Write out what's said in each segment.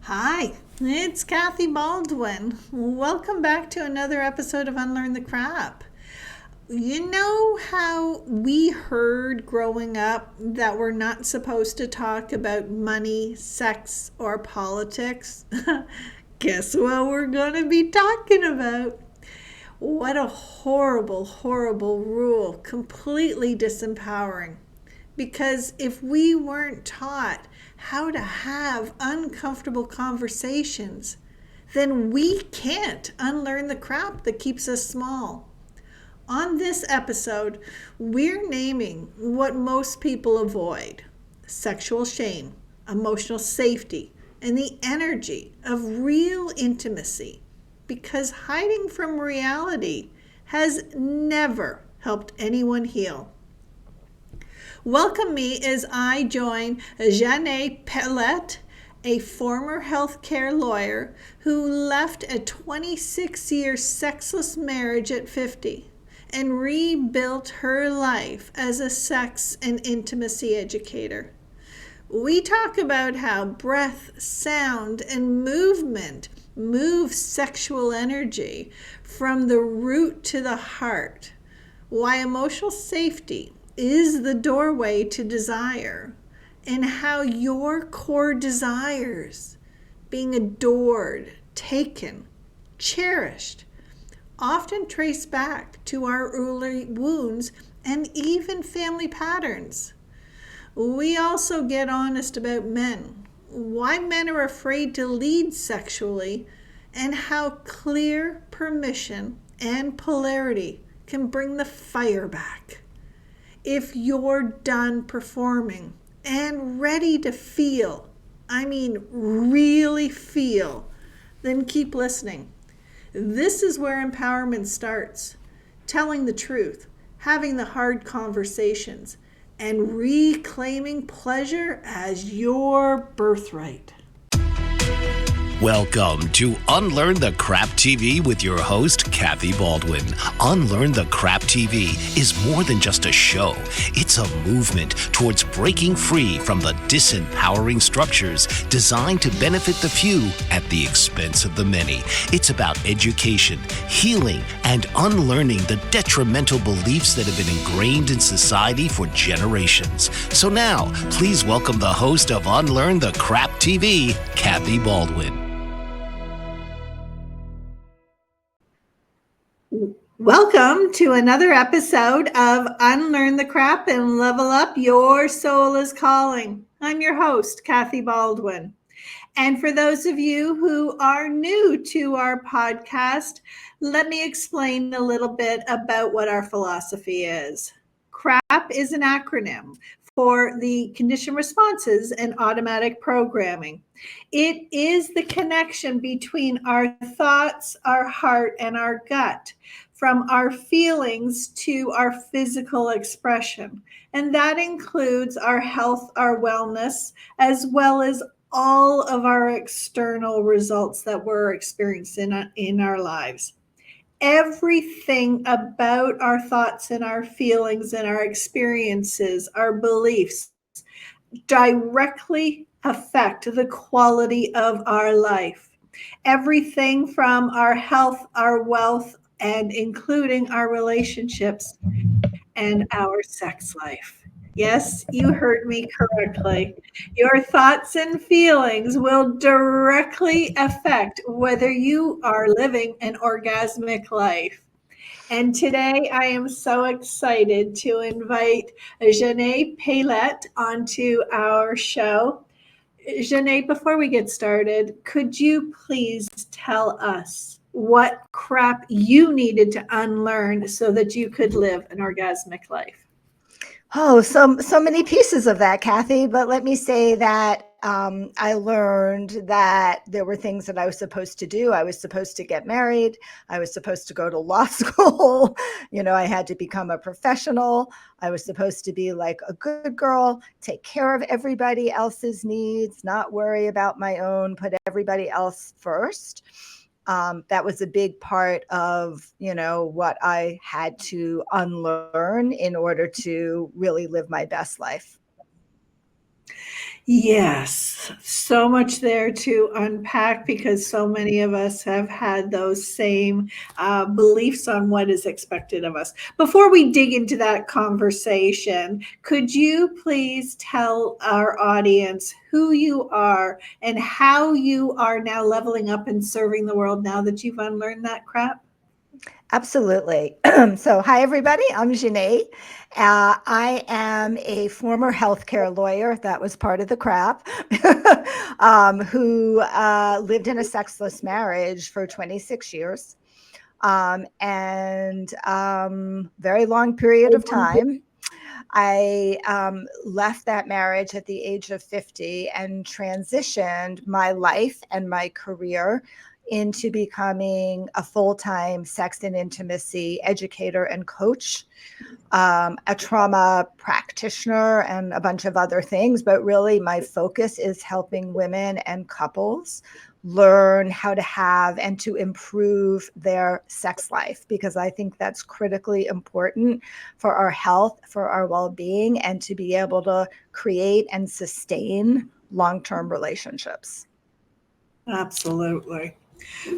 Hi, it's Kathy Baldwin. Welcome back to another episode of Unlearn the Crap. You know how we heard growing up that we're not supposed to talk about money, sex, or politics? Guess what we're going to be talking about? What a horrible, horrible rule. Completely disempowering. Because if we weren't taught how to have uncomfortable conversations, then we can't unlearn the crap that keeps us small. On this episode, we're naming what most people avoid: sexual shame, emotional safety, and the energy of real intimacy. Because hiding from reality has never helped anyone heal. Welcome me as I join Xanet Pailet, a former healthcare lawyer who left a 26-year sexless marriage at 50 and rebuilt her life as a sex and intimacy educator. We talk about how breath, sound, and movement move sexual energy from the root to the heart, why emotional safety is the doorway to desire, and how your core desires, being adored, taken, cherished, often trace back to our early wounds and even family patterns. We also get honest about men, why men are afraid to lead sexually, and how clear permission and polarity can bring the fire back. If you're done performing and ready to feel, I mean really feel, then keep listening. This is where empowerment starts: telling the truth, having the hard conversations, and reclaiming pleasure as your birthright. Welcome to Unlearn the Crap TV with your host, Kathy Baldwin. Unlearn the Crap TV is more than just a show. It's a movement towards breaking free from the disempowering structures designed to benefit the few at the expense of the many. It's about education, healing, and unlearning the detrimental beliefs that have been ingrained in society for generations. So now, please welcome the host of Unlearn the Crap TV, Kathy Baldwin. Welcome to another episode of Unlearn the Crap and Level Up Your Soul is Calling. I'm your host, Kathy Baldwin. And for those of you who are new to our podcast, let me explain a little bit about what our philosophy is. CRAP is an acronym for the conditioned responses and automatic programming. It is the connection between our thoughts, our heart, and our gut, from our feelings to our physical expression. And that includes our health, our wellness, as well as all of our external results that we're experiencing in our lives. Everything about our thoughts and our feelings and our experiences, our beliefs, directly affect the quality of our life. Everything from our health, our wealth, and including our relationships and our sex life. Yes, you heard me correctly. Your thoughts and feelings will directly affect whether you are living an orgasmic life. And today I am so excited to invite Xanet Pailet onto our show. Xanet, before we get started, could you please tell us what crap you needed to unlearn so that you could live an orgasmic life? Oh, so many pieces of that, Kathy. But let me say that I learned that there were things that I was supposed to do. I was supposed to get married. I was supposed to go to law school. I had to become a professional. I was supposed to be like a good girl, take care of everybody else's needs, not worry about my own, put everybody else first. That was a big part of, what I had to unlearn in order to really live my best life. Yes, so much there to unpack because so many of us have had those same beliefs on what is expected of us. Before we dig into that conversation, could you please tell our audience who you are and how you are now leveling up and serving the world now that you've unlearned that crap? Absolutely. So, hi, everybody. I'm Xanet. I am a former healthcare lawyer. That was part of the crap, who lived in a sexless marriage for 26 years and very long period of time. I left that marriage at the age of 50 and transitioned my life and my career into becoming a full-time sex and intimacy educator and coach, a trauma practitioner, and a bunch of other things. But really, my focus is helping women and couples learn how to have and to improve their sex life, because I think that's critically important for our health, for our well-being, and to be able to create and sustain long-term relationships. Absolutely.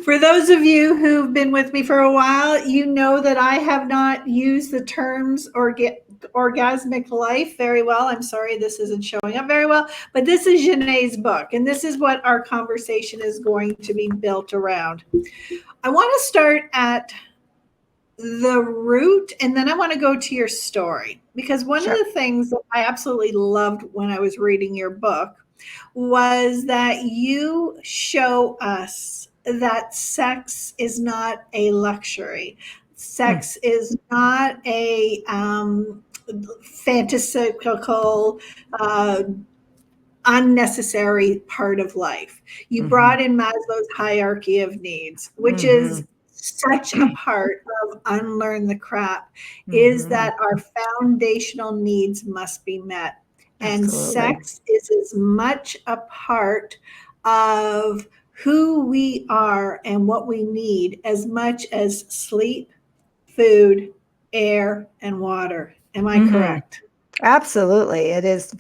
For those of you who've been with me for a while, you know that I have not used the terms orgasmic life very well. I'm sorry, this isn't showing up very well, but this is Janae's book, and this is what our conversation is going to be built around. I want to start at the root, and then I want to go to your story, because one of Sure. the things that I absolutely loved when I was reading your book was that you show us that sex is not a luxury. Mm. Sex is not a fantastical, uh, unnecessary part of life. You Mhm. brought in Maslow's hierarchy of needs, which is Mhm. such a part of unlearn the crap, is Mhm. that our foundational needs must be met. And Absolutely. sex is as much a part of who we are and what we need as much as sleep, food, air, and water. Am I Mhm. correct? Absolutely. It is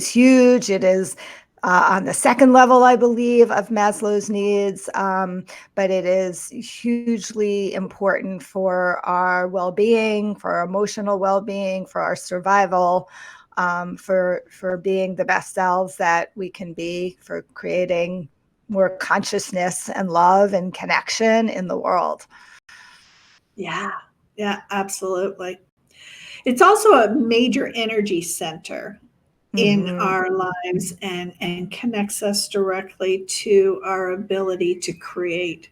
huge. It is on the second level, I believe, of Maslow's needs, but it is hugely important for our well-being, for our emotional well-being, for our survival, for being the best selves that we can be, for creating more consciousness and love and connection in the world. Yeah, yeah, absolutely. It's also a major energy center in Hmm. our lives and connects us directly to our ability to create.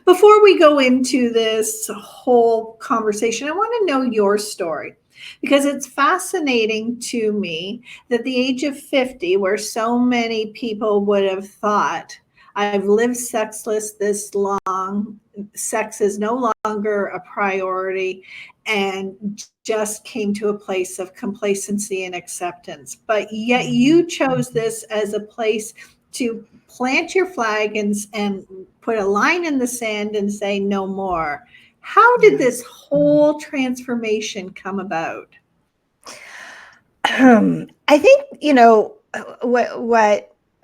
Before we go into this whole conversation, I want to know your story, because it's fascinating to me that the age of 50, where so many people would have thought, I've lived sexless this long, sex is no longer a priority, and just came to a place of complacency and acceptance. But yet Hmm. you chose this as a place to plant your flag and put a line in the sand and say no more. How did Yeah. this whole transformation come about? I think,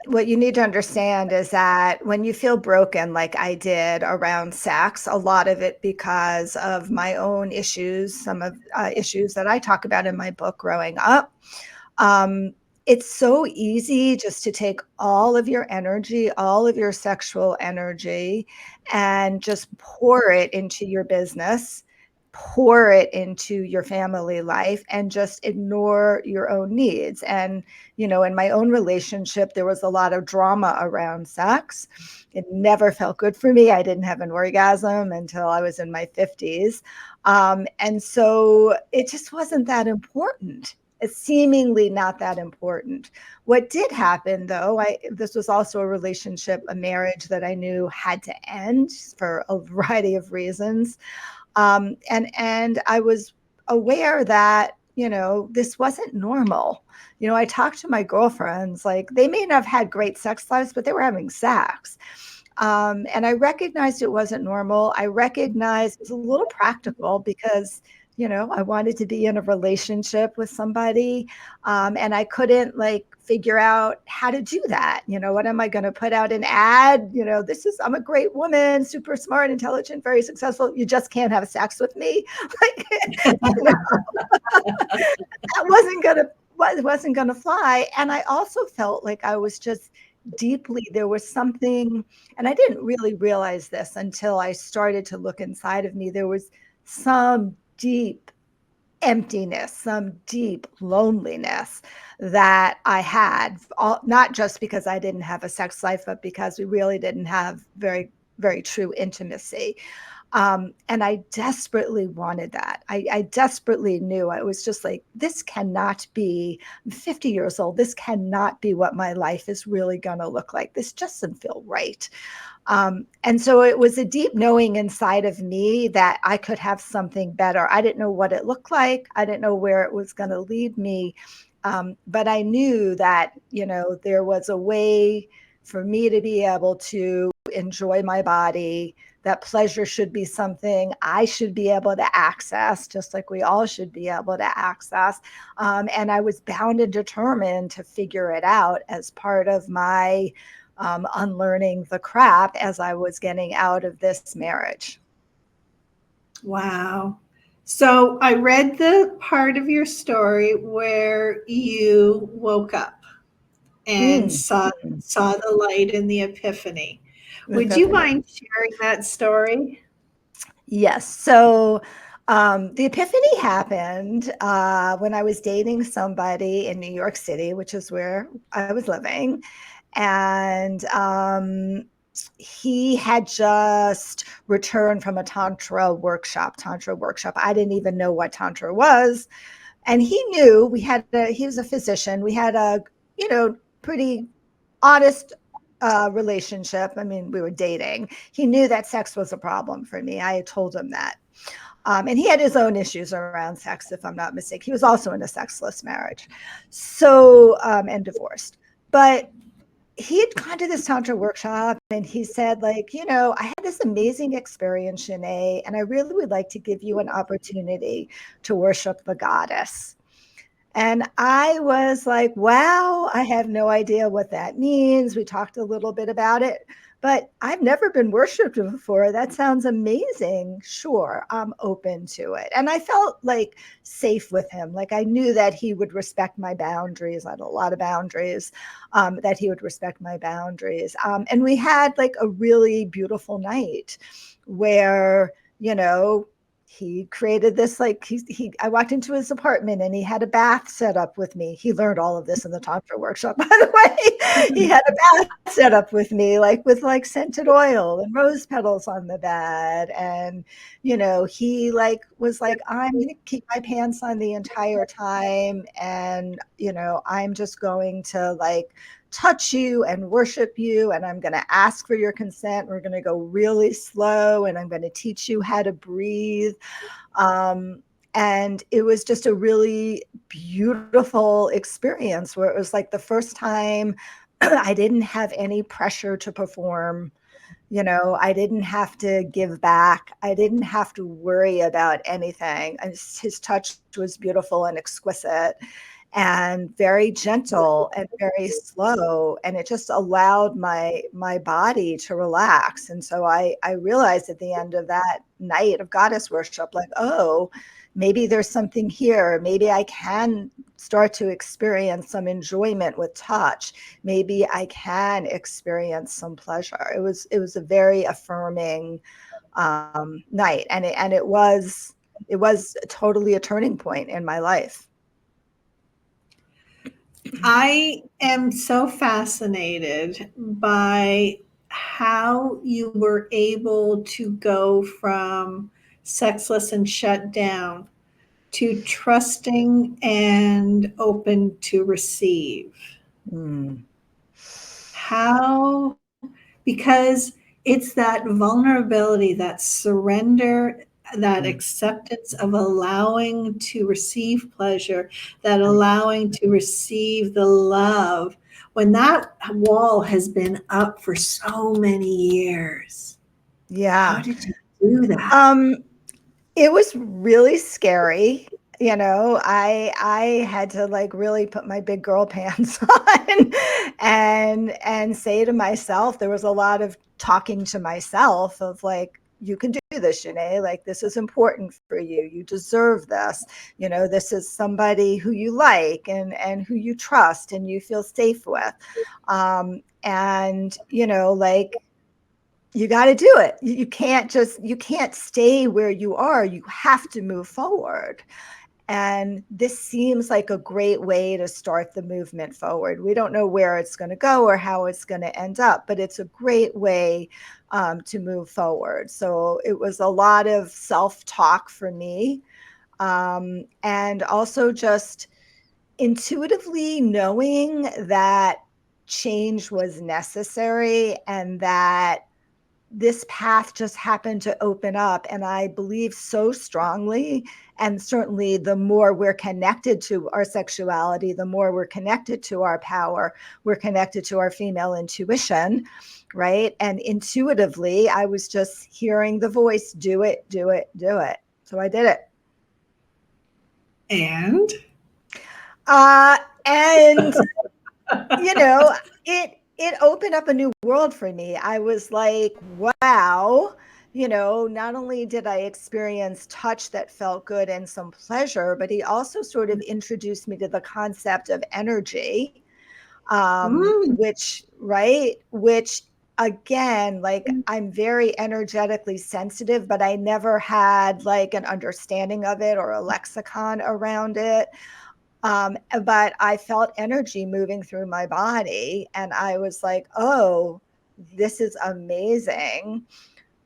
what you need to understand is that when you feel broken like I did around sex, a lot of it because of my own issues, some of issues that I talk about in my book growing up. Um, it's so easy just to take all of your energy, all of your sexual energy, and just pour it into your business, pour it into your family life, and just ignore your own needs. And, in my own relationship, there was a lot of drama around sex. It never felt good for me. I didn't have an orgasm until I was in my 50s. And so it just wasn't that important. It's seemingly not that important. What did happen though, this was also a relationship, a marriage that I knew had to end for a variety of reasons. And I was aware that, this wasn't normal. I talked to my girlfriends, like they may not have had great sex lives, but they were having sex. And I recognized it wasn't normal. I recognized it was a little practical because, I wanted to be in a relationship with somebody. And I couldn't like figure out how to do that. What am I going to put out an ad? I'm a great woman, super smart, intelligent, very successful. You just can't have sex with me. Like, that wasn't gonna fly. And I also felt like I was just there was something, and I didn't really realize this until I started to look inside of me. There was some deep emptiness, some deep loneliness that I had, not just because I didn't have a sex life, but because we really didn't have very, very true intimacy. And I desperately wanted that. I desperately knew. I was just like, this cannot be, I'm 50 years old. This cannot be what my life is really going to look like. This just doesn't feel right. And so it was a deep knowing inside of me that I could have something better. I didn't know what it looked like. I didn't know where it was going to lead me. But I knew that, there was a way for me to be able to enjoy my body, that pleasure should be something I should be able to access, just like we all should be able to access. And I was bound and determined to figure it out as part of my unlearning the crap as I was getting out of this marriage. Wow. So I read the part of your story where you woke up and saw the light and the epiphany. Would you mind sharing that story? Yes. So the epiphany happened when I was dating somebody in New York City, which is where I was living. And he had just returned from a tantra workshop. I didn't even know what tantra was. And he knew he was a physician. We had a, pretty honest relationship. I mean, we were dating. He knew that sex was a problem for me. I had told him that. And he had his own issues around sex, if I'm not mistaken. He was also in a sexless marriage. So, and divorced. But he had gone to this tantra workshop and he said, like, I had this amazing experience, Xanet, and I really would like to give you an opportunity to worship the goddess. And I was like, wow, I have no idea what that means. We talked a little bit about it, but I've never been worshiped before. That sounds amazing. Sure, I'm open to it. And I felt like safe with him. Like I knew that he would respect my boundaries. I had a lot of boundaries, that he would respect my boundaries. And we had like a really beautiful night where, he created this, like I walked into his apartment and he had a bath set up with me. He learned all of this in the tantra workshop, by the way. He had a bath set up with me, like with like scented oil and rose petals on the bed. And, he was like, I'm going to keep my pants on the entire time. And, I'm just going to like touch you and worship you, and I'm going to ask for your consent. We're going to go really slow, and I'm going to teach you how to breathe. And it was just a really beautiful experience where it was like the first time I didn't have any pressure to perform. I didn't have to give back. I didn't have to worry about anything. His touch was beautiful and exquisite and very gentle and very slow. And it just allowed my body to relax. And so I realized at the end of that night of goddess worship, like, oh, maybe there's something here. Maybe I can start to experience some enjoyment with touch. Maybe I can experience some pleasure. It was a very affirming night. And it was totally a turning point in my life. I am so fascinated by how you were able to go from sexless and shut down to trusting and open to receive. How? Because it's that vulnerability, that surrender, that acceptance of allowing to receive pleasure, that allowing to receive the love, when that wall has been up for so many years. Yeah. How did you do that? It was really scary. I had to like really put my big girl pants on and say to myself, there was a lot of talking to myself of like, you can do this, like this is important for you. You deserve this. This is somebody who you like and who you trust and you feel safe with. And like you got to do it. You can't stay where you are. You have to move forward. And this seems like a great way to start the movement forward. We don't know where it's going to go or how it's going to end up, but it's a great way to move forward. So it was a lot of self-talk for me. And also just intuitively knowing that change was necessary and that this path just happened to open up. And I believe so strongly. And certainly the more we're connected to our sexuality, the more we're connected to our power, we're connected to our female intuition, right? And intuitively, I was just hearing the voice, do it, do it, do it. So I did it. And it opened up a new world for me. I was like, wow, not only did I experience touch that felt good and some pleasure, but he also sort of introduced me to the concept of energy, which again, like I'm very energetically sensitive, but I never had like an understanding of it or a lexicon around it. But I felt energy moving through my body and I was like, oh, this is amazing.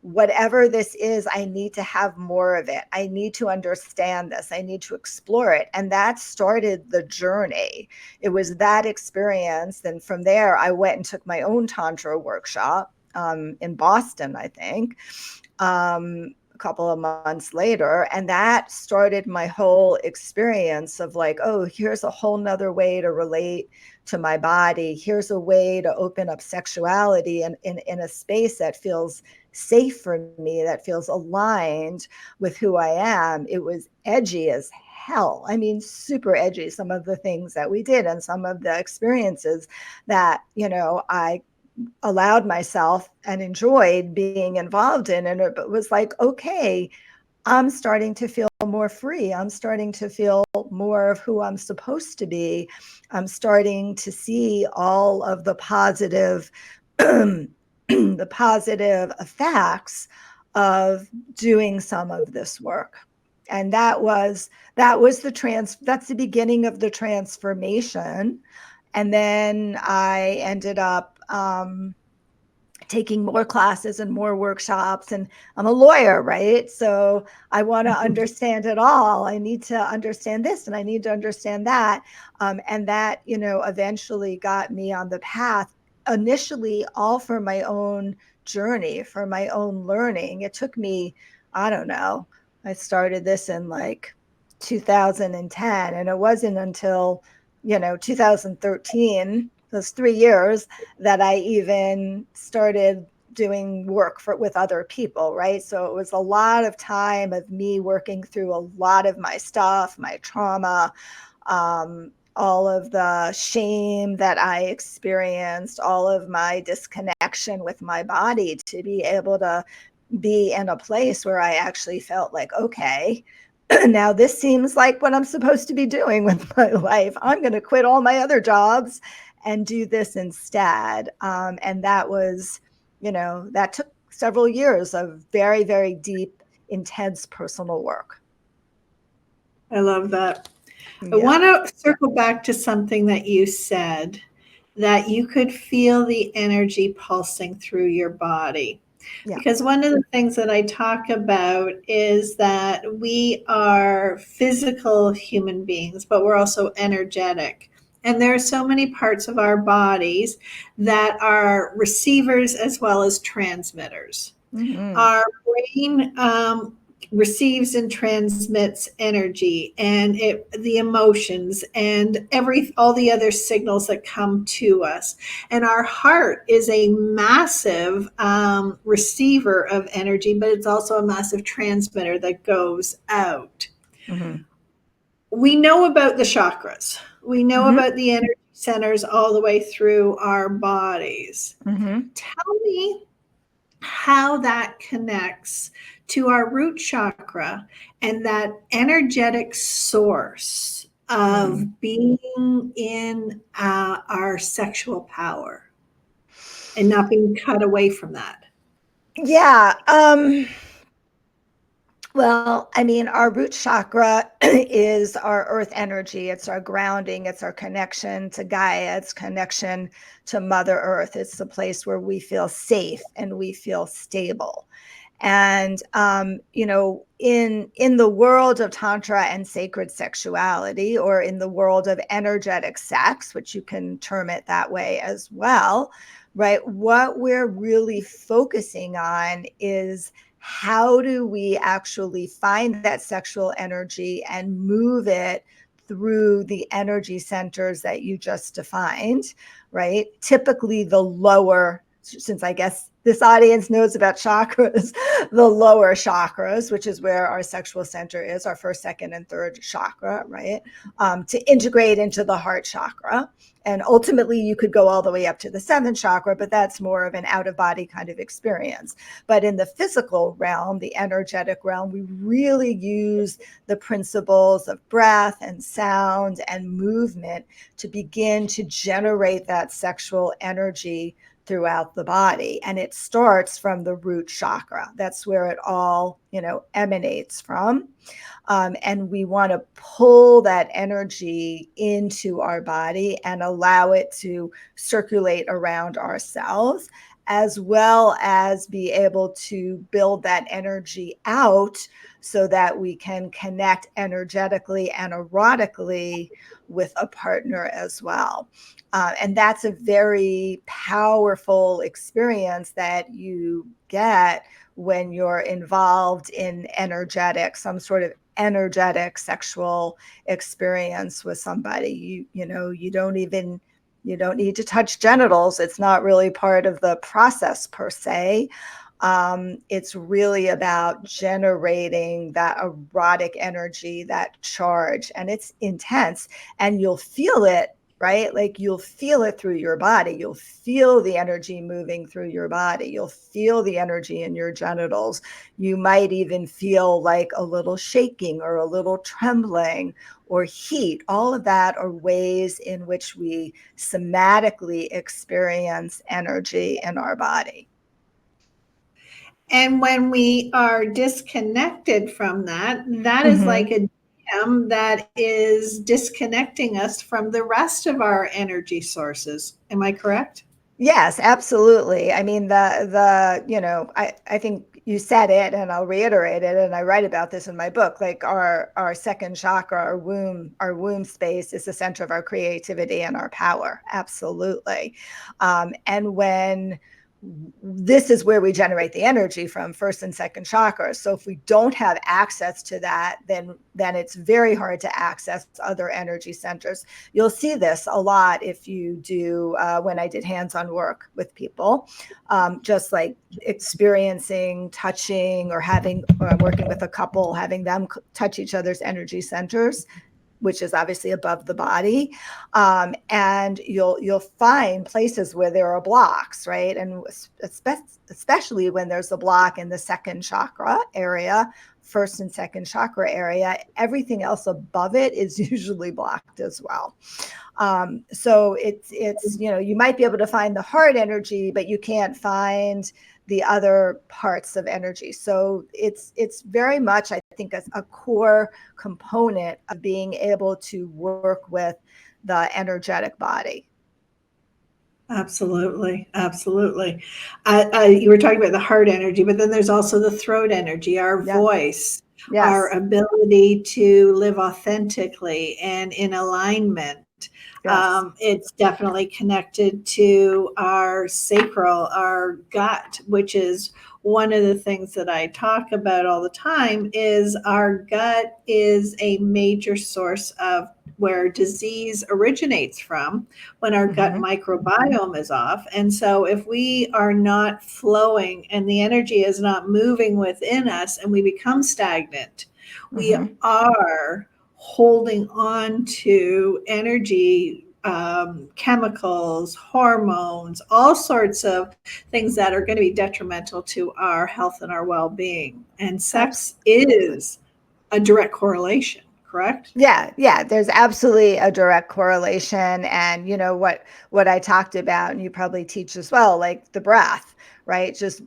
Whatever this is, I need to have more of it. I need to understand this. I need to explore it. And that started the journey. It was that experience. Then from there, I went and took my own Tantra workshop in Boston, I think. A couple of months later, and that started my whole experience of like, oh, here's a whole nother way to relate to my body. Here's a way to open up sexuality in a space that feels safe for me, that feels aligned with who I am. It was edgy as hell. I mean, super edgy, some of the things that we did and some of the experiences that, I allowed myself and enjoyed being involved in. And it was like, okay, I'm starting to feel more free. I'm starting to feel more of who I'm supposed to be. I'm starting to see all of the positive, the positive effects of doing some of this work. And that's the beginning of the transformation. And then I ended up taking more classes and more workshops, and I'm a lawyer, right? So I want to understand it all. I need to understand this and I need to understand that. And that, eventually got me on the path, initially all for my own journey, for my own learning. It took me, I don't know, I started this in like 2010, and it wasn't until 2013, those 3 years, that I even started doing work with other people, right? So it was a lot of time of me working through a lot of my stuff, my trauma, all of the shame that I experienced, all of my disconnection with my body, to be able to be in a place where I actually felt like, okay, now this seems like what I'm supposed to be doing with my life. I'm going to quit all my other jobs and do this instead. And that was, that took several years of very, very deep, intense personal work. I love that. Yeah. I want to circle back to something that you said, that you could feel the energy pulsing through your body. Yeah. Because one of the things that I talk about is that we are physical human beings, but we're also energetic. And there are so many parts of our bodies that are receivers as well as transmitters. Mm-hmm. Our brain receives and transmits energy and the emotions and all the other signals that come to us. And our heart is a massive receiver of energy, but it's also a massive transmitter that goes out. Mm-hmm. we know about the chakras. We know Mm-hmm. about the energy centers all the way through our bodies. Mm-hmm. Tell me how that connects to our root chakra and that energetic source Mm. of being in our sexual power and not being cut away from that. Yeah. Well, I mean, our root chakra is our earth energy. It's our grounding. It's our connection to Gaia. It's connection to Mother Earth. It's the place where we feel safe and we feel stable. And in the world of tantra and sacred sexuality, or in the world of energetic sex, which you can term it that way as well, right? What we're really focusing on is how do we actually find that sexual energy and move it through the energy centers that you just defined, right? Typically the lower, since I guess this audience knows about chakras, the lower chakras, which is where our sexual center is, our first, second, and third chakra, right? To integrate into the heart chakra. And ultimately, you could go all the way up to the seventh chakra, but that's more of an out of body kind of experience. But in the physical realm, the energetic realm, we really use the principles of breath and sound and movement to begin to generate that sexual energy throughout the body. And it starts from the root chakra. That's where it all, emanates from. And we want to pull that energy into our body and allow it to circulate around ourselves, as well as be able to build that energy out so that we can connect energetically and erotically with a partner as well. And that's a very powerful experience that you get when you're involved in some sort of energetic sexual experience with somebody. You don't need to touch genitals. It's not really part of the process per se. It's really about generating that erotic energy, that charge, and it's intense, and you'll feel it, right? Like you'll feel it through your body. You'll feel the energy moving through your body. You'll feel the energy in your genitals. You might even feel like a little shaking or a little trembling or heat. All of that are ways in which we somatically experience energy in our body. And when we are disconnected from that, that is like Mm-hmm. a dam that is disconnecting us from the rest of our energy sources. Am I correct? Yes, absolutely. I mean, I think you said it and I'll reiterate it. And I write about this in my book, like our second chakra, our womb space is the center of our creativity and our power. Absolutely. And when this is where we generate the energy from, first and second chakras. So if we don't have access to that, then it's very hard to access other energy centers. You'll see this a lot if you do when I did hands-on work with people, just like experiencing, touching, or working with a couple, having them touch each other's energy centers, which is obviously above the body. And you'll find places where there are blocks, right? And especially when there's a block in the second chakra area, first and second chakra area, everything else above it is usually blocked as well. So it's you might be able to find the heart energy, but you can't find the other parts of energy. So it's very much, I think, a core component of being able to work with the energetic body. Absolutely, absolutely. You were talking about the heart energy, but then there's also the throat energy, our Yeah. voice, our Yes. ability to live authentically and in alignment. Yes. It's definitely connected to our sacral, our gut, which is one of the things that I talk about all the time. Is our gut is a major source of where disease originates from when our gut Mm-hmm. microbiome is off. And so if we are not flowing and the energy is not moving within us and we become stagnant, we Mm-hmm. are holding on to energy, chemicals, hormones, all sorts of things that are going to be detrimental to our health and our well-being. And sex Absolutely. is a direct correlation, correct? Yeah, there's absolutely a direct correlation. And what I talked about, and you probably teach as well, like the breath, right? Just,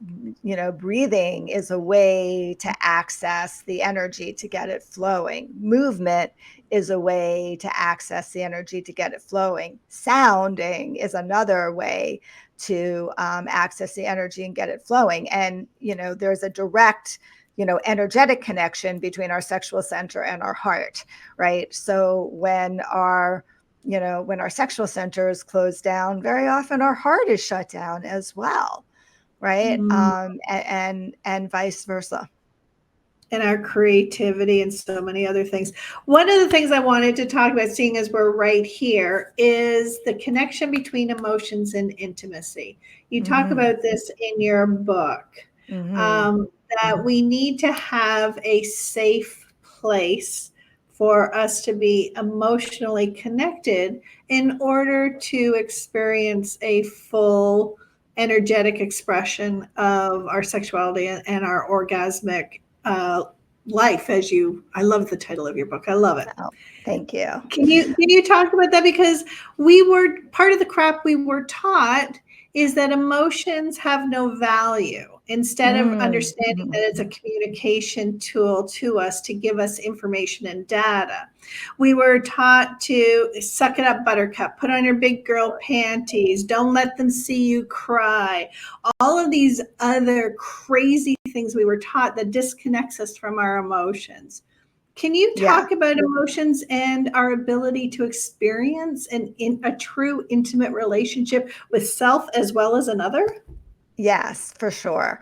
breathing is a way to access the energy to get it flowing. Movement is a way to access the energy to get it flowing. Sounding is another way to access the energy and get it flowing. And, there's a direct energetic connection between our sexual center and our heart, right? So when our sexual center is closed down, very often our heart is shut down as well, right? Mm. And vice versa. And our creativity and so many other things. One of the things I wanted to talk about, seeing as we're right here, is the connection between emotions and intimacy. You talk Mm-hmm. about this in your book, Mm-hmm. that we need to have a safe place for us to be emotionally connected in order to experience a full energetic expression of our sexuality and our orgasmic life. I love the title of your book. I love it. Oh, thank you. Can you talk about that? Because we were part of the crap we were taught is that emotions have no value, instead of understanding Mm-hmm. that it's a communication tool to us to give us information and data. We were taught to suck it up, buttercup, put on your big girl panties, don't let them see you cry. All of these other crazy things we were taught that disconnects us from our emotions. Can you Yeah. talk about emotions and our ability to experience in a true intimate relationship with self as well as another? Yes, for sure.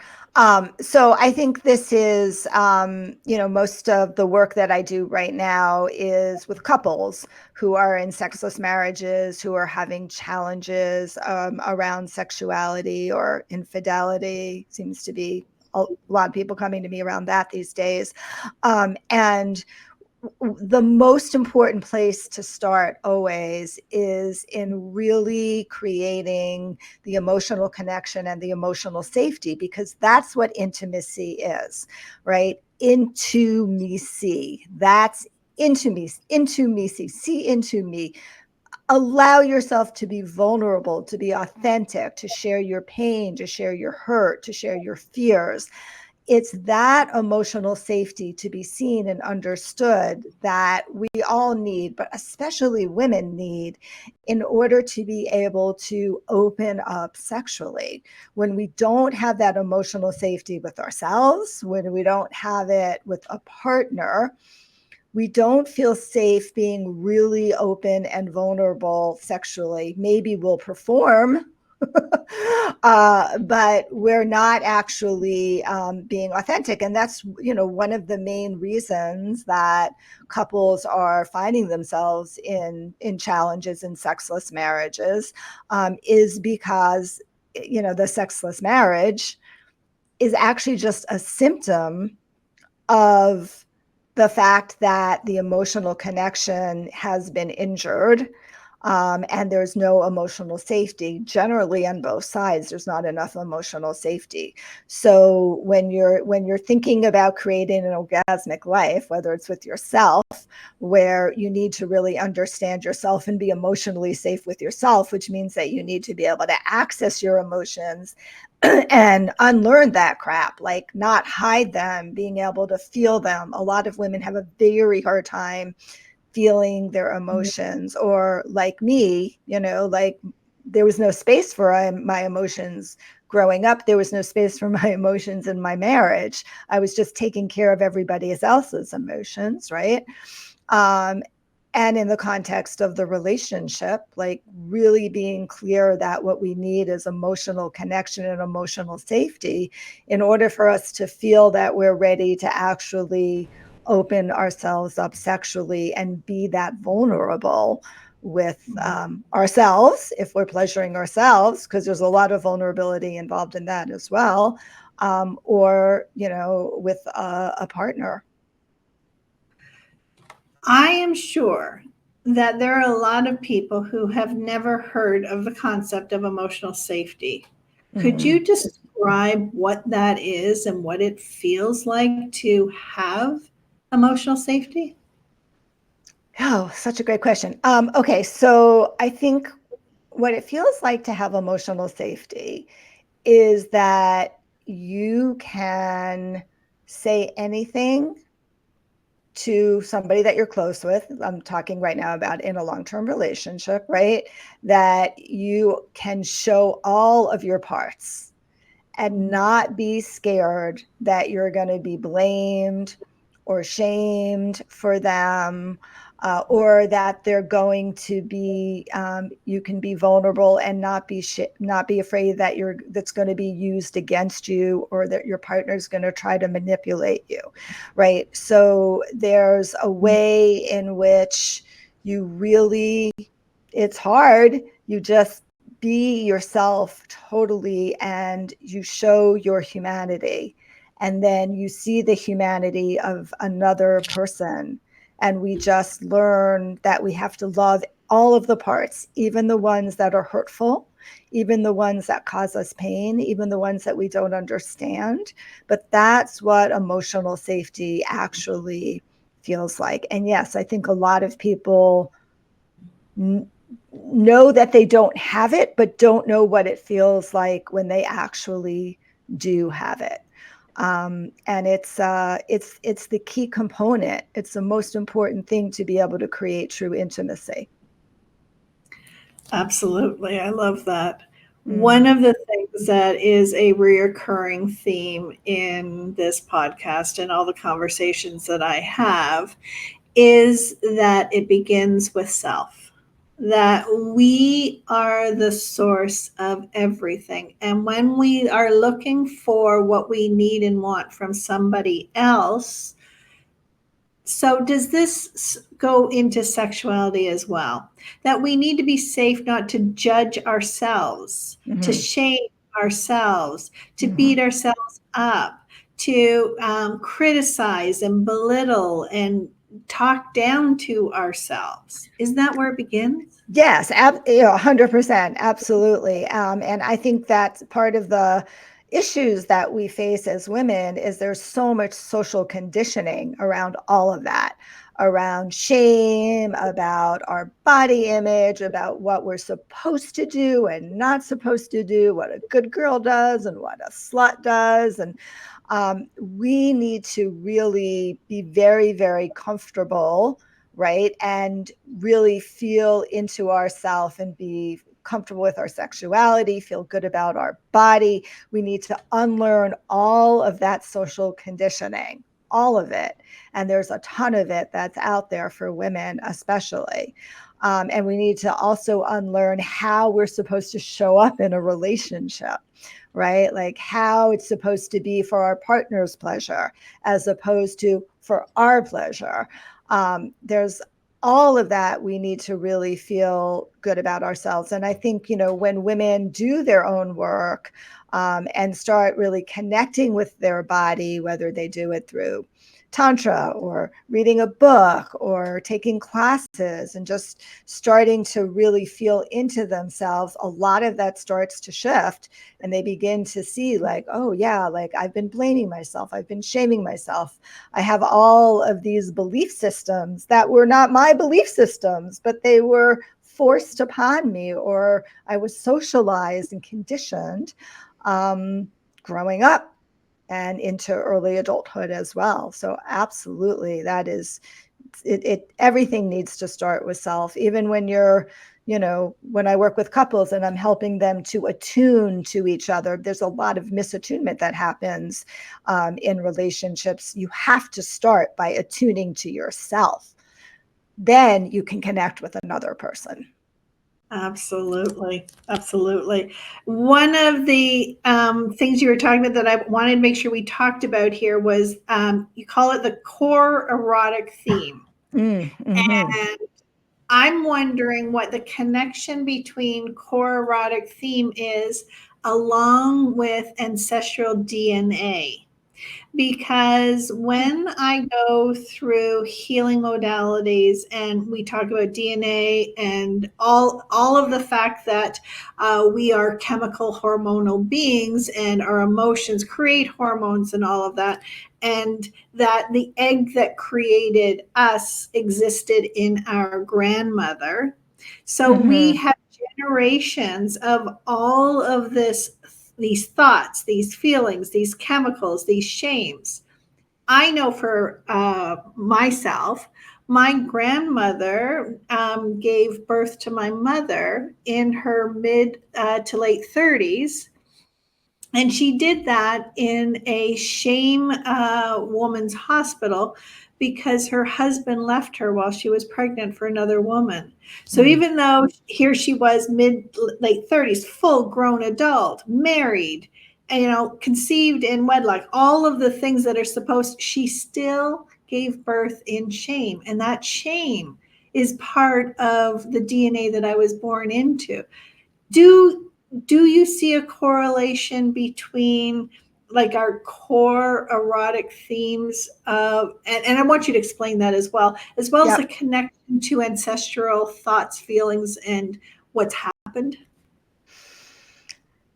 So I think this is, most of the work that I do right now is with couples who are in sexless marriages, who are having challenges around sexuality or infidelity. Seems to be a lot of people coming to me around that these days. And the most important place to start always is in really creating the emotional connection and the emotional safety, because that's what intimacy is, right? Into me, see. That's into me, see into me. Allow yourself to be vulnerable, to be authentic, to share your pain, to share your hurt, to share your fears. It's that emotional safety to be seen and understood that we all need, but especially women need, in order to be able to open up sexually. When we don't have that emotional safety with ourselves, when we don't have it with a partner, we don't feel safe being really open and vulnerable sexually. Maybe we'll perform, but we're not actually being authentic. And that's, one of the main reasons that couples are finding themselves in challenges in sexless marriages, is because, the sexless marriage is actually just a symptom of the fact that the emotional connection has been injured, and there's no emotional safety. Generally, on both sides, there's not enough emotional safety. So when you're thinking about creating an orgasmic life, whether it's with yourself, where you need to really understand yourself and be emotionally safe with yourself, which means that you need to be able to access your emotions and unlearn that crap, like not hide them, being able to feel them. A lot of women have a very hard time feeling their emotions, or like me, like there was no space for my emotions growing up. There was no space for my emotions in my marriage. I was just taking care of everybody else's emotions, right? um, and in the context of the relationship, like really being clear that what we need is emotional connection and emotional safety in order for us to feel that we're ready to actually open ourselves up sexually and be that vulnerable with ourselves, if we're pleasuring ourselves, because there's a lot of vulnerability involved in that as well, or with a partner. I am sure that there are a lot of people who have never heard of the concept of emotional safety. Could Mhm. you describe what that is and what it feels like to have emotional safety? Oh, such a great question. Okay, so I think what it feels like to have emotional safety is that you can say anything to somebody that you're close with. I'm talking right now about in a long-term relationship, right? That you can show all of your parts and not be scared that you're going to be blamed or shamed for them, or that they're going to be, you can be vulnerable and not be afraid that that's going to be used against you, or that your partner is going to try to manipulate you, right? So there's a way in which you really, it's hard. You just be yourself totally, and you show your humanity, and then you see the humanity of another person, and we just learn that we have to love all of the parts, even the ones that are hurtful, even the ones that cause us pain, even the ones that we don't understand. But that's what emotional safety actually feels like. And yes, I think a lot of people know that they don't have it, but don't know what it feels like when they actually do have it. And it's the key component. It's the most important thing to be able to create true intimacy. Absolutely. I love that. One Mm. of the things that is a reoccurring theme in this podcast and all the conversations that I have is that it begins with self, that we are the source of everything. And when we are looking for what we need and want from somebody else, so does this go into sexuality as well? That we need to be safe not to judge ourselves, to Mm-hmm. shame ourselves, to Mm-hmm. beat ourselves up, to criticize and belittle and talk down to ourselves. Is that where it begins? Yes, 100%, absolutely. And I think that's part of the issues that we face as women is there's so much social conditioning around all of that, around shame, about our body image, about what we're supposed to do and not supposed to do, what a good girl does and what a slut does. And we need to really be very, very comfortable, right? And really feel into ourself and be comfortable with our sexuality, feel good about our body. We need to unlearn all of that social conditioning, all of it. And there's a ton of it that's out there for women, especially. And we need to also unlearn how we're supposed to show up in a relationship, right? Like how it's supposed to be for our partner's pleasure as opposed to for our pleasure. There's all of that. We need to really feel good about ourselves. And I think, when women do their own work, and start really connecting with their body, whether they do it through tantra or reading a book or taking classes and just starting to really feel into themselves, a lot of that starts to shift, and they begin to see like, oh yeah, like I've been blaming myself, I've been shaming myself, I have all of these belief systems that were not my belief systems, but they were forced upon me, or I was socialized and conditioned, growing up and into early adulthood as well. So absolutely, that is it. Everything needs to start with self. Even when you're, when I work with couples and I'm helping them to attune to each other, there's a lot of misattunement that happens in relationships. You have to start by attuning to yourself. Then you can connect with another person. Absolutely. Absolutely. One of the things you were talking about that I wanted to make sure we talked about here was you call it the core erotic theme. Mm-hmm. And I'm wondering what the connection between core erotic theme is along with ancestral DNA. because when I go through healing modalities and we talk about DNA and all of the fact that we are chemical hormonal beings and our emotions create hormones and all of that, and that the egg that created us existed in our grandmother. So we Mm-hmm. have generations of all of these thoughts, these feelings, these chemicals, these shames. I know for myself, my grandmother gave birth to my mother in her mid to late 30s. And she did that in a shame woman's hospital because her husband left her while she was pregnant for another woman. So Mm. even though here she was mid late 30s, full grown adult, married, and, conceived in wedlock, all of the things that are supposed, she still gave birth in shame. And that shame is part of the DNA that I was born into. Do you see a correlation between like our core erotic themes of, and I want you to explain that as well as the Yep. connection to ancestral thoughts, feelings, and what's happened?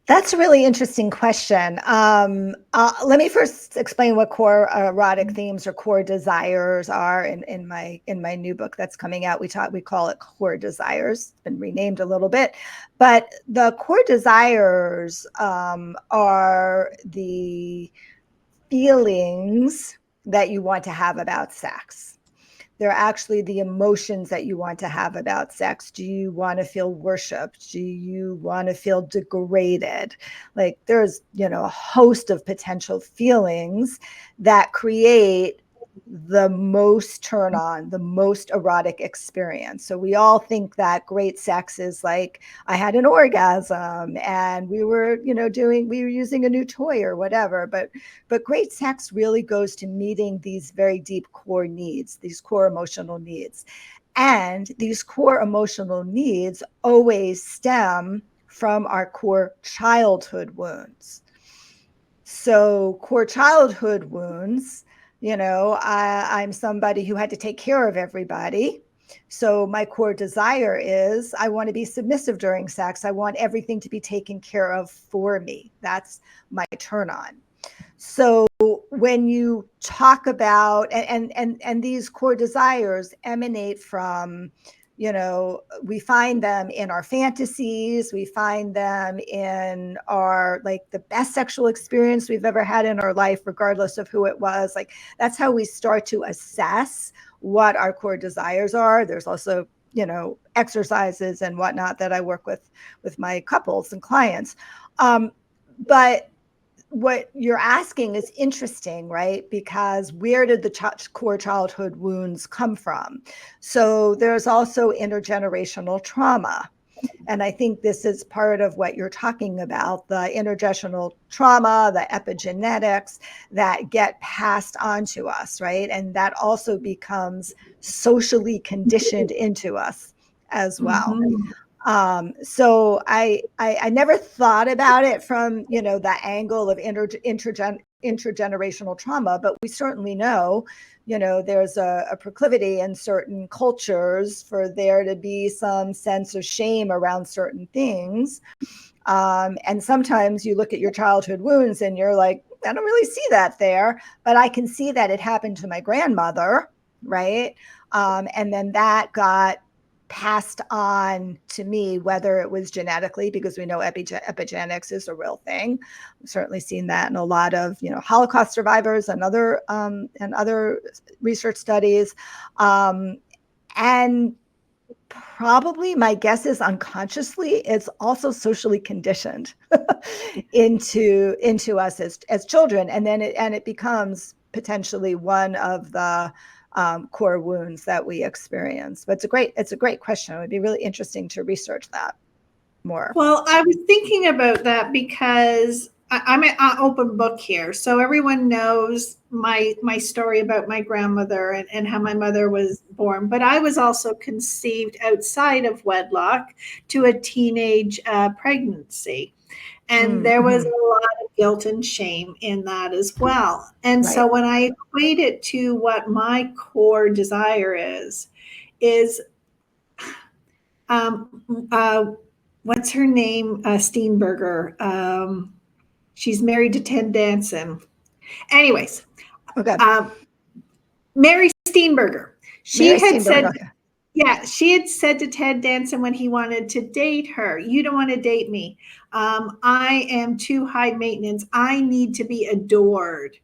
That's a really interesting question. Let me first explain what core erotic themes or core desires are in my new book that's coming out. We call it core desires. It's been renamed a little bit, but the core desires are the feelings that you want to have about sex. They're actually the emotions that you want to have about sex. Do you want to feel worshiped? Do you want to feel degraded? Like there's, a host of potential feelings that create the most turn on, the most erotic experience. So we all think that great sex is like, I had an orgasm and we were using a new toy or whatever. But great sex really goes to meeting these very deep core needs, these core emotional needs. And these core emotional needs always stem from our core childhood wounds. So core childhood wounds, I'm somebody who had to take care of everybody. So my core desire is I want to be submissive during sex. I want everything to be taken care of for me. That's my turn on. So when you talk about and these core desires emanate from, we find them in our fantasies, we find them in our like the best sexual experience we've ever had in our life, regardless of who it was. Like that's how we start to assess what our core desires are. There's also, exercises and whatnot that I work with my couples and clients. But what you're asking is interesting, right? Because where did the core childhood wounds come from? So there's also intergenerational trauma. And I think this is part of what you're talking about, the intergenerational trauma, the epigenetics that get passed on to us, right? And that also becomes socially conditioned into us as well. Mm-hmm. So I never thought about it from the angle of intergenerational trauma, but we certainly know there's a proclivity in certain cultures for there to be some sense of shame around certain things. And sometimes you look at your childhood wounds and you're like, I don't really see that there, but I can see that it happened to my grandmother, right? And then that got passed on to me, whether it was genetically, because we know epigenetics is a real thing. We've certainly seen that in a lot of Holocaust survivors and other research studies, and probably my guess is unconsciously it's also socially conditioned into us as children, and then it becomes potentially one of the core wounds that we experience. But it's a great question. It would be really interesting to research that more. Well, I was thinking about that because I'm an open book here, so everyone knows my story about my grandmother and how my mother was born. But I was also conceived outside of wedlock to a teenage pregnancy, and there was Mm-hmm. a lot of guilt and shame in that as well. And so when I equate it to what my core desire is what's her name? Steenberger. She's married to Ted Danson. Anyways, Okay. Mary Steenberger. She had said, okay. yeah, she had said to Ted Danson when he wanted to date her, "You don't want to date me. I am too high maintenance. I need to be adored."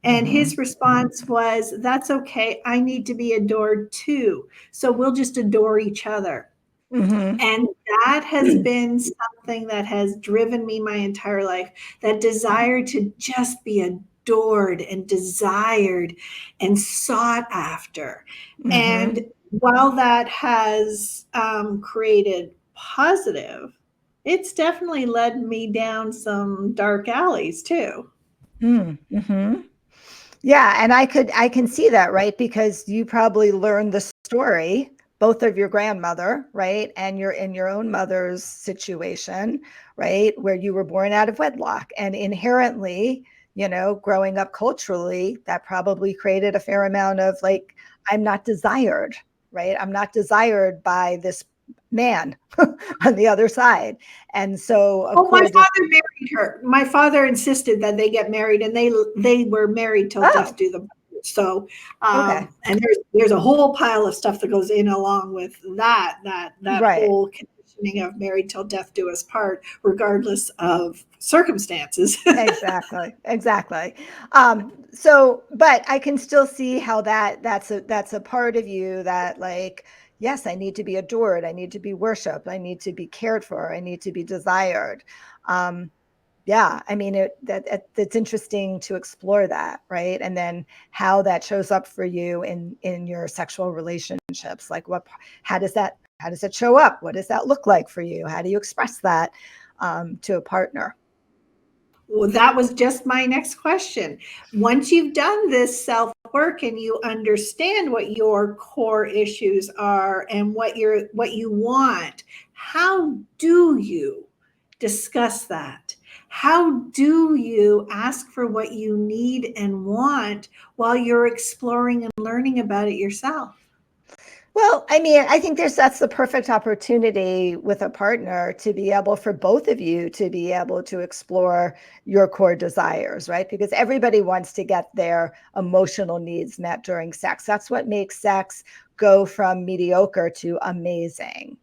And his response was, "That's okay. I need to be adored too. So we'll just adore each other." And that has been something that has driven me my entire life, that desire to just be adored and desired and sought after. And while that has created positive, it's definitely led me down some dark alleys too. Yeah, and I can see that, right? Because you probably learned the story, both of your grandmother, right? And you're in your own mother's situation, right? Where you were born out of wedlock. And inherently, growing up culturally, that probably created a fair amount of like, I'm not desired, right? I'm not desired by this man on the other side. And so Well, my father married her. My father insisted that they get married, and they were married till death do them part. So, Okay. and there's a whole pile of stuff that goes in along with that Right. whole conditioning of married till death do us part, regardless of circumstances. Exactly. So, but I can still see how that's a part of you that like, yes, I need to be adored. I need to be worshiped. I need to be cared for. I need to be desired. Yeah, I mean, it's interesting to explore that, right? And then how that shows up for you in your sexual relationships. Like how does that show up? What does that look like for you? How do you express that to a partner? Well, that was just my next question. Once you've done this self work and you understand what your core issues are and what you want, how do you discuss that? How do you ask for what you need and want while you're exploring and learning about it yourself? Well, I mean, I think that's the perfect opportunity with a partner to be able for both of you to be able to explore your core desires, right? Because everybody wants to get their emotional needs met during sex. That's what makes sex go from mediocre to amazing.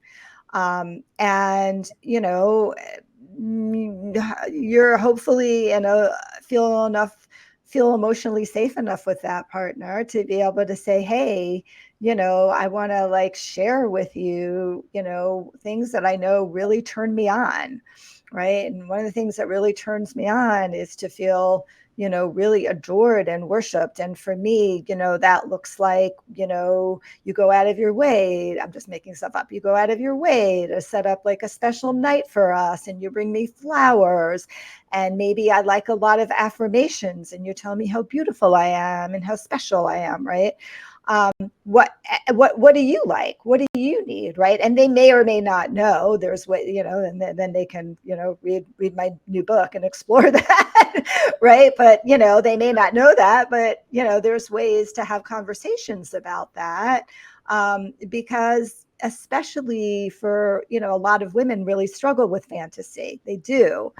And, you're hopefully feel emotionally safe enough with that partner to be able to say, hey, I want to like share with you, things that I know really turn me on. Right. And one of the things that really turns me on is to feel, really adored and worshiped. And for me, that looks like, you go out of your way. I'm just making stuff up. You go out of your way to set up like a special night for us and you bring me flowers. And maybe I like a lot of affirmations and you tell me how beautiful I am and how special I am. Right. What do you like? What do you need? Right. And they may or may not know there's what, and then they can, read my new book and explore that. Right. But, they may not know that, but, there's ways to have conversations about that. Because especially for, a lot of women really struggle with fantasy. They do.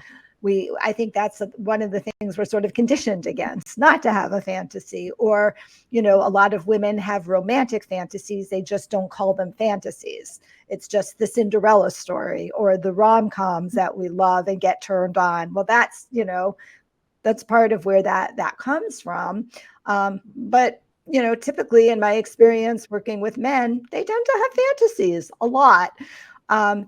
I think that's one of the things we're sort of conditioned against, not to have a fantasy. Or, a lot of women have romantic fantasies. They just don't call them fantasies. It's just the Cinderella story or the rom-coms that we love and get turned on. Well, that's part of where that comes from. But typically in my experience working with men, they tend to have fantasies a lot.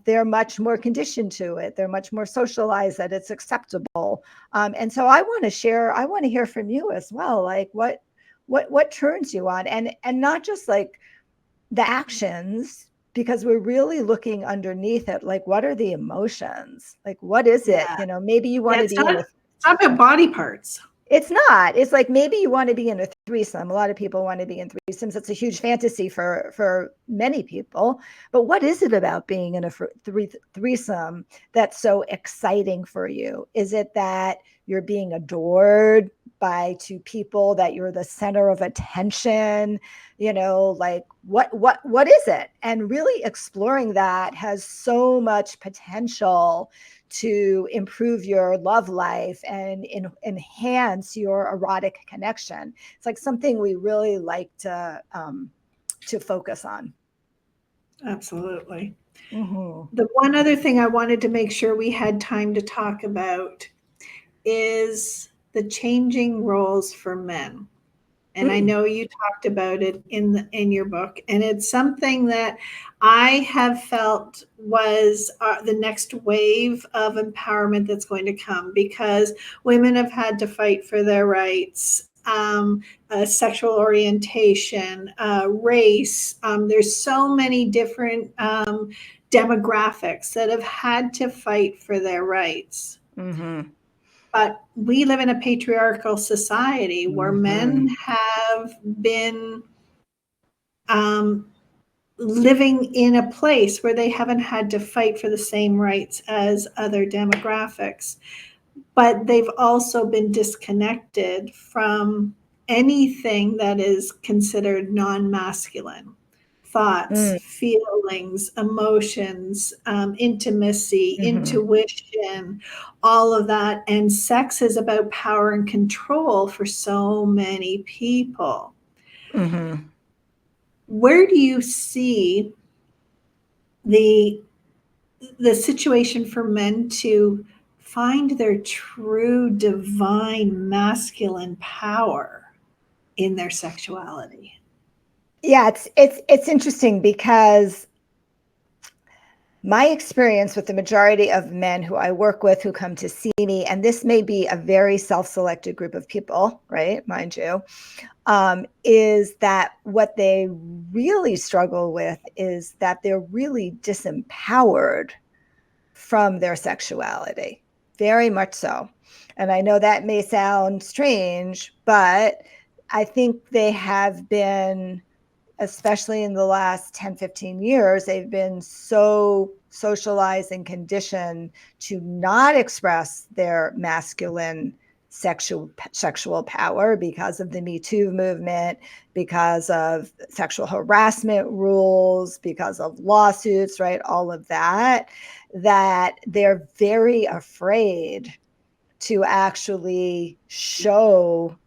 They're much more conditioned to it. They're much more socialized that it's acceptable. And so I want to hear from you as well. Like what turns you on, and not just like the actions, because we're really looking underneath it. Like, what are the emotions? Like, what is it? Maybe you want to be in It's not about body parts. It's not. It's like maybe you want to be in a threesome. A lot of people want to be in threesomes. It's a huge fantasy for many people. But what is it about being in a threesome that's so exciting for you? Is it that you're being adored by two people, that you're the center of attention? Like what is it? And really exploring that has so much potential to improve your love life and enhance your erotic connection. It's like something we really like to focus on. Absolutely. Mm-hmm. The one other thing I wanted to make sure we had time to talk about is the changing roles for men. And I know you talked about it in your book, and it's something that I have felt was the next wave of empowerment that's going to come, because women have had to fight for their rights, sexual orientation, race. There's so many different demographics that have had to fight for their rights. Mm-hmm. But we live in a patriarchal society where men have been um, living in a place where they haven't had to fight for the same rights as other demographics. But they've also been disconnected from anything that is considered non-masculine. Thoughts, feelings, emotions, intimacy, intuition, all of that. And sex is about power and control for so many people. Mm-hmm. Where do you see the situation for men to find their true divine masculine power in their sexuality? Yeah, it's interesting because my experience with the majority of men who I work with who come to see me, and this may be a very self-selected group of people, right? Mind you, is that what they really struggle with is that they're really disempowered from their sexuality, very much so. And I know that may sound strange, but I think they have been, especially in the last 10, 15 years, they've been so socialized and conditioned to not express their masculine sexual power because of the Me Too movement, because of sexual harassment rules, because of lawsuits, right? All of that, that they're very afraid to actually show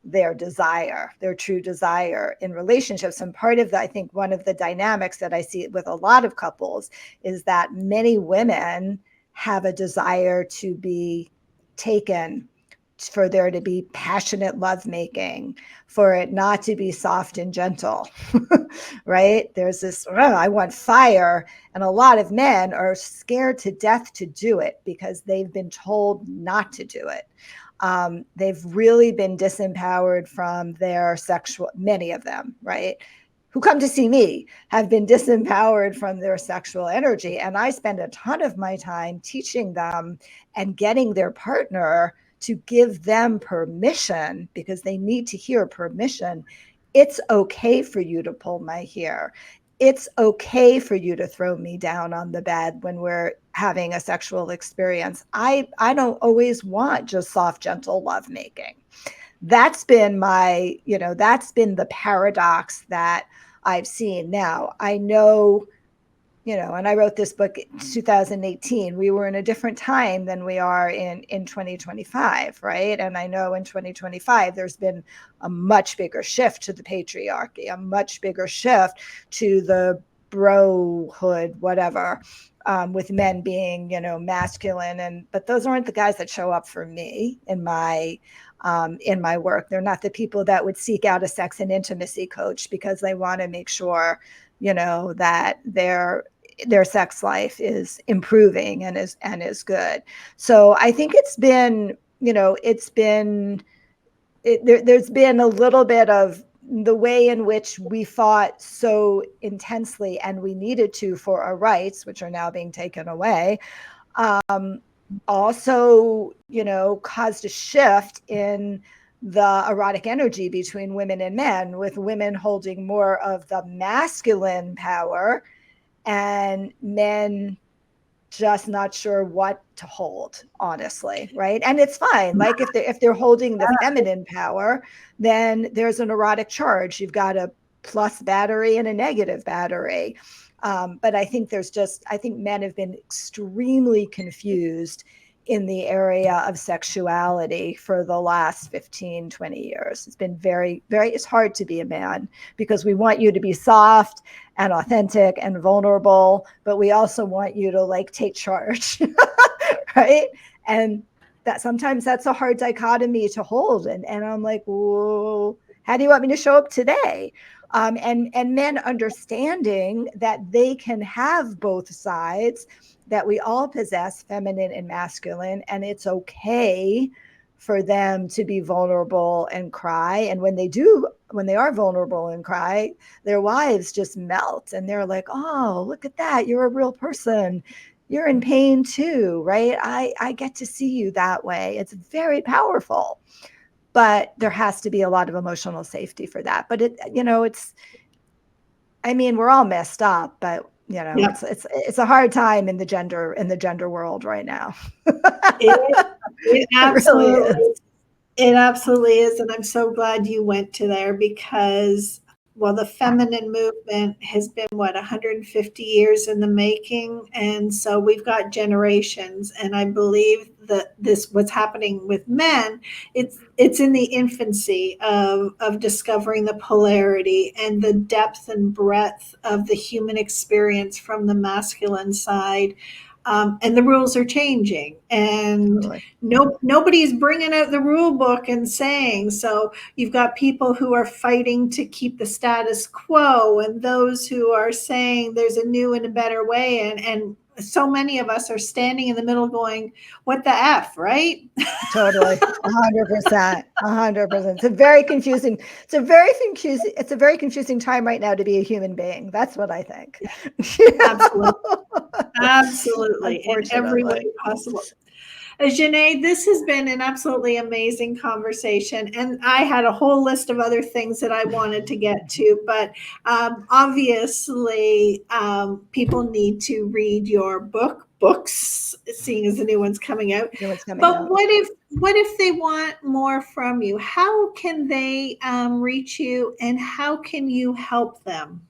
their desire, their true desire in relationships. And part of that, I think one of the dynamics that I see with a lot of couples is that many women have a desire to be taken, for there to be passionate lovemaking, for it not to be soft and gentle, right? There's this, oh, I want fire. And a lot of men are scared to death to do it because they've been told not to do it. They've really been disempowered from their sexual, many of them, right? Who come to see me have been disempowered from their sexual energy. And I spend a ton of my time teaching them and getting their partner to give them permission, because they need to hear permission. It's okay for you to pull my hair. It's okay for you to throw me down on the bed when we're having a sexual experience. I don't always want just soft, gentle lovemaking. That's been that's been the paradox that I've seen. Now, I know, and I wrote this book in 2018. We were in a different time than we are in 2025, right? And I know in 2025, there's been a much bigger shift to the patriarchy, a much bigger shift to the brohood, whatever, with men being, masculine. But those aren't the guys that show up for me in my work. They're not the people that would seek out a sex and intimacy coach because they want to make sure, that their sex life is improving and is good. So I think there's been a little bit of the way in which we fought so intensely and we needed to for our rights, which are now being taken away. also, caused a shift in the erotic energy between women and men, with women holding more of the masculine power and men just not sure what to hold, honestly, right? And it's fine. Like if they're holding the feminine power, then there's an erotic charge. You've got a plus battery and a negative battery. But I think I think men have been extremely confused in the area of sexuality for the last 15, 20 years. It's been it's hard to be a man because we want you to be soft and authentic and vulnerable, but we also want you to like take charge, right? And that sometimes that's a hard dichotomy to hold. And I'm like, whoa, how do you want me to show up today? And men understanding that they can have both sides, that we all possess feminine and masculine, and it's okay for them to be vulnerable and cry. And when they are vulnerable and cry, their wives just melt and they're like, oh, look at that. You're a real person. You're in pain too, right? I get to see you that way. It's very powerful. But there has to be a lot of emotional safety for that. But we're all messed up, but Yeah. it's a hard time in the gender world right now. It, it It really absolutely is. It absolutely is. And I'm so glad you went to there because, well, the feminine movement has been, 150 years in the making. And so we've got generations. And I believe that what's happening with men, it's in the infancy of discovering the polarity and the depth and breadth of the human experience from the masculine side. And the rules are changing, and Totally. nobody's bringing out the rule book and saying. So you've got people who are fighting to keep the status quo, and those who are saying there's a new and a better way. And so many of us are standing in the middle, going, "What the f?" Right? Totally. 100%. 100%. It's a very confusing. It's a very confusing time right now to be a human being. That's what I think. Absolutely, absolutely, in every way Unfortunately. possible. Janae, this has been an absolutely amazing conversation. And I had a whole list of other things that I wanted to get to, but obviously, people need to read your books, seeing as the new one's coming out. You know what's coming But out. what if they want more from you? How can they reach you, and how can you help them?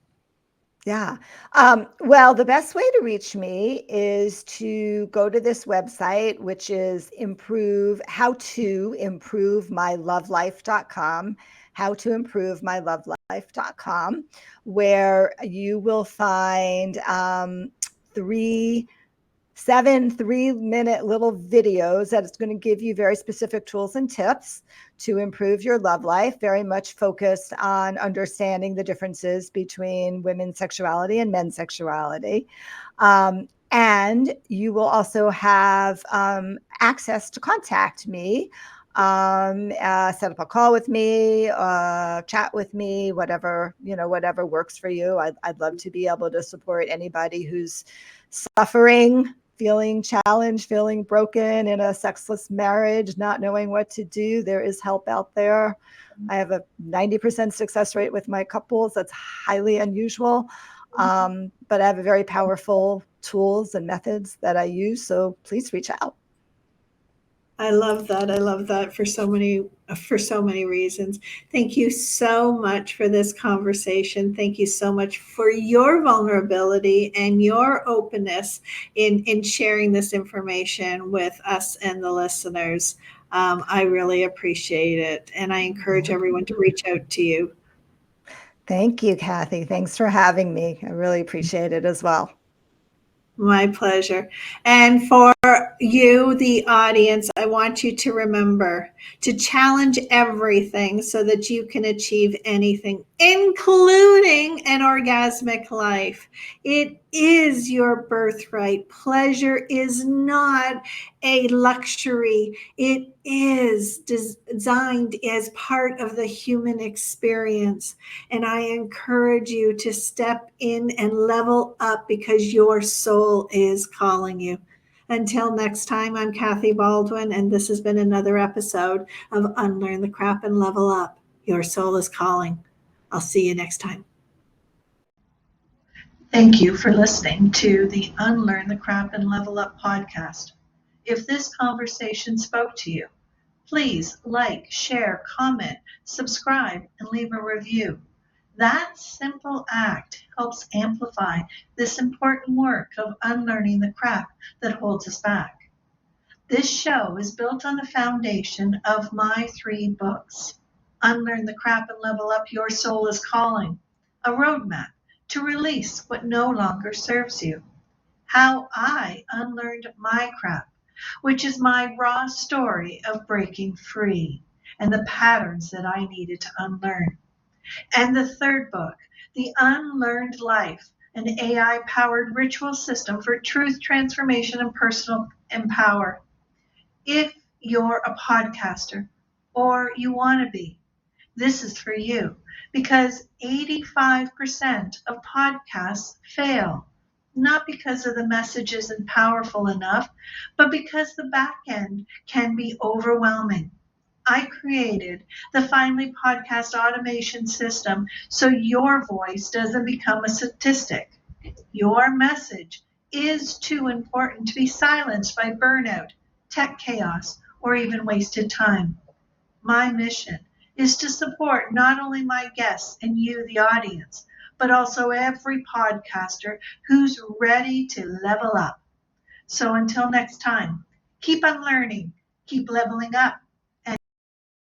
Yeah. Well, the best way to reach me is to go to this website, which is how to improve my love life.com, how to improve my love life.com, where you will find three 3-minute little videos that it's going to give you very specific tools and tips to improve your love life, very much focused on understanding the differences between women's sexuality and men's sexuality. And you will also have access to contact me, set up a call with me, chat with me, whatever works for you. I'd love to be able to support anybody who's suffering, feeling challenged, feeling broken in a sexless marriage, not knowing what to do. There is help out there. I have a 90% success rate with my couples. That's highly unusual. But I have a very powerful tools and methods that I use. So please reach out. I love that. I love that for so many reasons. Thank you so much for this conversation. Thank you so much for your vulnerability and your openness in sharing this information with us and the listeners. I really appreciate it, and I encourage everyone to reach out to you. Thank you, Kathy. Thanks for having me. I really appreciate it as well. My pleasure. And for you, the audience, I want you to remember to challenge everything so that you can achieve anything, including an orgasmic life. It is your birthright. Pleasure is not a luxury, it is designed as part of the human experience. And I encourage you to step in and level up because your soul is calling you. Until next time, I'm Kathy Baldwin, and this has been another episode of Unlearn the Crap and Level Up. Your soul is calling. I'll see you next time. Thank you for listening to the Unlearn the Crap and Level Up podcast. If this conversation spoke to you, please like, share, comment, subscribe, and leave a review. That simple act helps amplify this important work of unlearning the crap that holds us back. This show is built on the foundation of my 3 books: Unlearn the Crap and Level Up, Your Soul is Calling, a roadmap to release what no longer serves you. How I Unlearned My Crap, which is my raw story of breaking free and the patterns that I needed to unlearn. And the 3rd book, The Unlearned Life, an AI-powered ritual system for truth transformation and personal empower. If you're a podcaster or you want to be, this is for you, because 85% of podcasts fail, not because of the message isn't powerful enough, but because the back end can be overwhelming. I created the Finally Podcast automation system so your voice doesn't become a statistic. Your message is too important to be silenced by burnout, tech chaos, or even wasted time. My mission is to support not only my guests and you, the audience, but also every podcaster who's ready to level up. So until next time, keep unlearning, keep leveling up,